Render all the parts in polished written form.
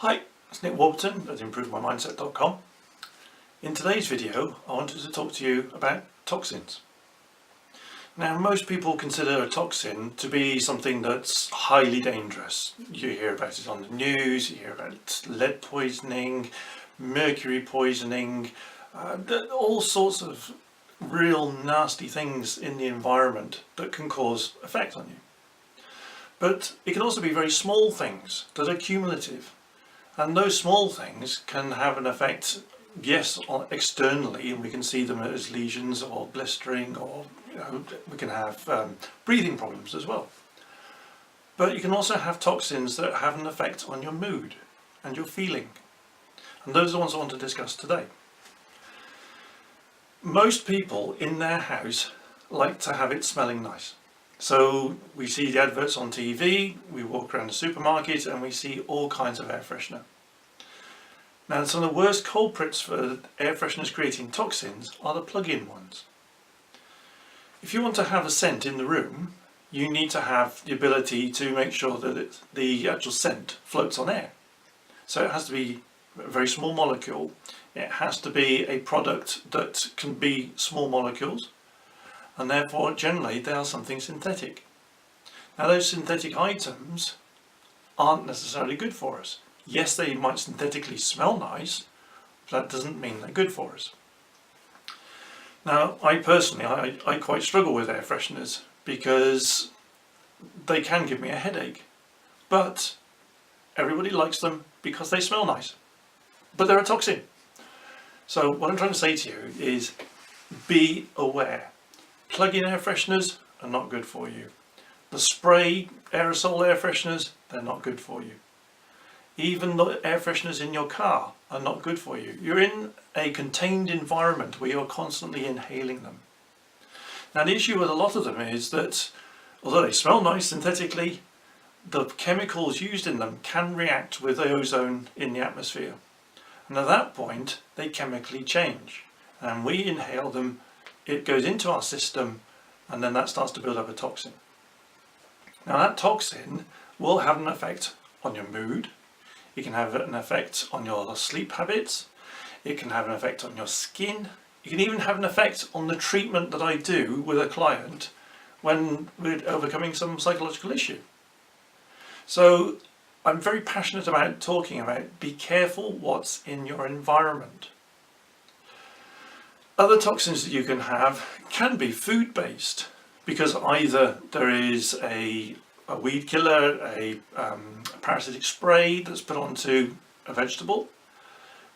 Hi, it's Nick Warburton at ImproveMyMindset.com. In today's video, I wanted to talk to you about toxins. Now, most people consider a toxin to be something that's highly dangerous. You hear about it on the news, you hear about lead poisoning, mercury poisoning, all sorts of real nasty things in the environment that can cause effect on you. But it can also be very small things that are cumulative. And those small things can have an effect, yes, externally, and we can see them as lesions or blistering, or we can have breathing problems as well. But you can also have toxins that have an effect on your mood and your feeling. And those are the ones I want to discuss today. Most people in their house like to have it smelling nice. So we see the adverts on TV, we walk around the supermarket and we see all kinds of air freshener. Now, some of the worst culprits for air fresheners creating toxins are the plug-in ones. If you want to have a scent in the room, you need to have the ability to make sure that the actual scent floats on air. So it has to be a very small molecule, it has to be a product that can be small molecules, and therefore generally they are something synthetic. Now, those synthetic items aren't necessarily good for us. Yes, they might synthetically smell nice, but that doesn't mean they're good for us. Now, I personally quite struggle with air fresheners because they can give me a headache, but everybody likes them because they smell nice, but they're a toxin. So what I'm trying to say to you is be aware. Plug-in air fresheners are not good for you. The spray aerosol air fresheners, they're not good for you. Even the air fresheners in your car are not good for you. You're in a contained environment where you're constantly inhaling them. Now, the issue with a lot of them is that although they smell nice synthetically, the chemicals used in them can react with the ozone in the atmosphere. And at that point, they chemically change. And we inhale them, it goes into our system, and then that starts to build up a toxin. Now, that toxin will have an effect on your mood. It can have an effect on your sleep habits. It can have an effect on your skin. It can even have an effect on the treatment that I do with a client when we're overcoming some psychological issue. So I'm very passionate about talking about be careful what's in your environment. Other toxins that you can be food-based, because either there is a weed killer, a parasitic spray that's put onto a vegetable,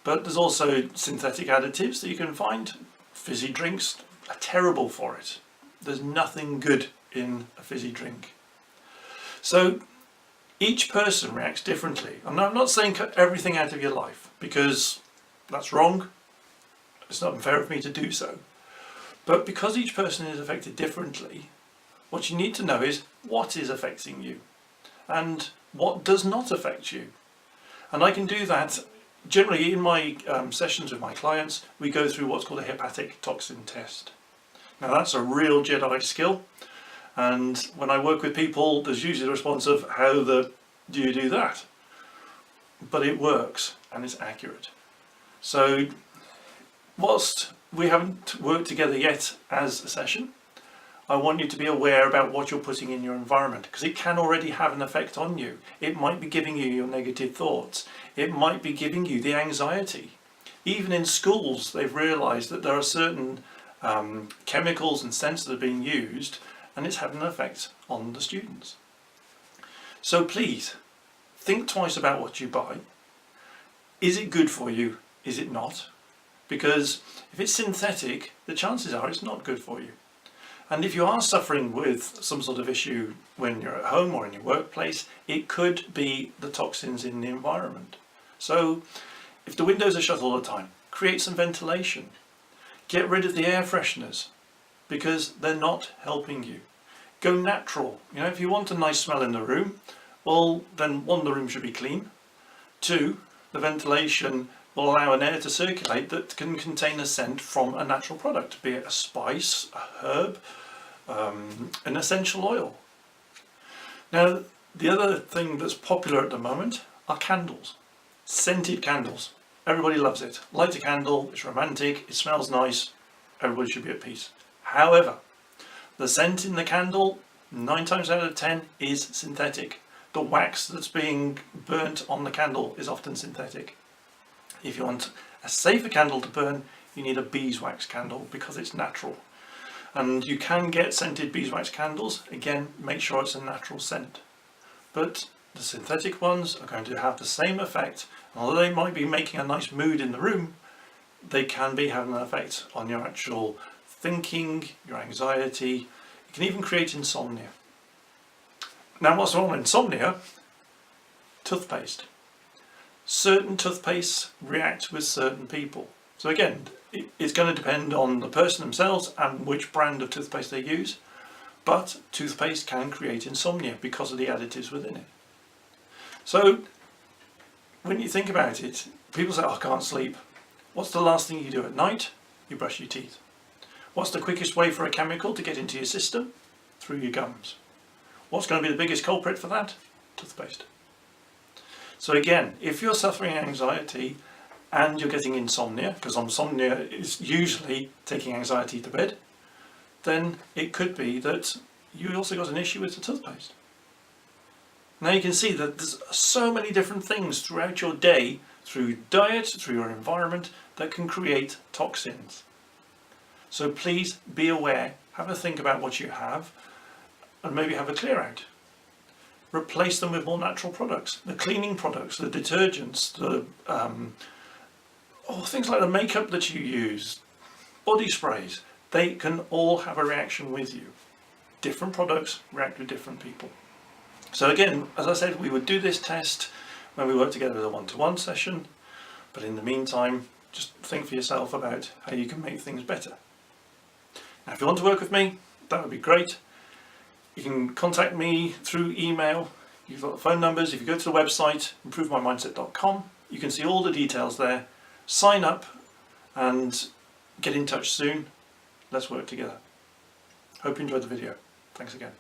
but there's also synthetic additives that you can find. Fizzy drinks are terrible for it. There's nothing good in a fizzy drink. So each person reacts differently. And I'm not saying cut everything out of your life, because that's wrong. It's not unfair of me to do so. But because each person is affected differently, what you need to know is what is affecting you and what does not affect you. And I can do that generally in my sessions with my clients. We go through what's called a hepatic toxin test. Now, that's a real Jedi skill. And when I work with people, there's usually the response of, how do you do that? But it works and it's accurate. So whilst we haven't worked together yet as a session, I want you to be aware about what you're putting in your environment, because it can already have an effect on you. It might be giving you your negative thoughts. It might be giving you the anxiety. Even in schools, they've realised that there are certain chemicals and scents that are being used, and it's having an effect on the students. So please, think twice about what you buy. Is it good for you? Is it not? Because if it's synthetic, the chances are it's not good for you. And if you are suffering with some sort of issue when you're at home or in your workplace, it could be the toxins in the environment. So if the windows are shut all the time, create some ventilation. Get rid of the air fresheners, because they're not helping you. Go natural. If you want a nice smell in the room, well, then one, the room should be clean. Two, the ventilation will allow an air to circulate that can contain a scent from a natural product, be it a spice, a herb, an essential oil. Now, the other thing that's popular at the moment are candles. Scented candles. Everybody loves it. Light a candle, it's romantic, it smells nice, everybody should be at peace. However, the scent in the candle, 9 times out of 10, is synthetic. The wax that's being burnt on the candle is often synthetic. If you want a safer candle to burn, you need a beeswax candle because it's natural. And you can get scented beeswax candles. Again, make sure it's a natural scent. But the synthetic ones are going to have the same effect. Although they might be making a nice mood in the room, they can be having an effect on your actual thinking, your anxiety. It can even create insomnia. Now, what's wrong with insomnia? Toothpaste. Certain toothpastes react with certain people. So again, it's going to depend on the person themselves and which brand of toothpaste they use. But toothpaste can create insomnia because of the additives within it. So when you think about it, people say, oh, I can't sleep. What's the last thing you do at night? You brush your teeth. What's the quickest way for a chemical to get into your system? Through your gums. What's going to be the biggest culprit for that? Toothpaste. So again, if you're suffering anxiety and you're getting insomnia, because insomnia is usually taking anxiety to bed, then it could be that you also got an issue with the toothpaste. Now you can see that there's so many different things throughout your day, through diet, through your environment, that can create toxins. So please be aware, have a think about what you have, and maybe have a clear out. Replace them with more natural products, the cleaning products, the detergents, the things like the makeup that you use, body sprays. They can all have a reaction with you. Different products react with different people. So again, as I said, we would do this test when we work together as a one-to-one session, but in the meantime, just think for yourself about how you can make things better. Now, if you want to work with me, that would be great. You can contact me through email. You've got the phone numbers. If you go to the website, improvemymindset.com, you can see all the details there. Sign up and get in touch soon. Let's work together. Hope you enjoyed the video. Thanks again.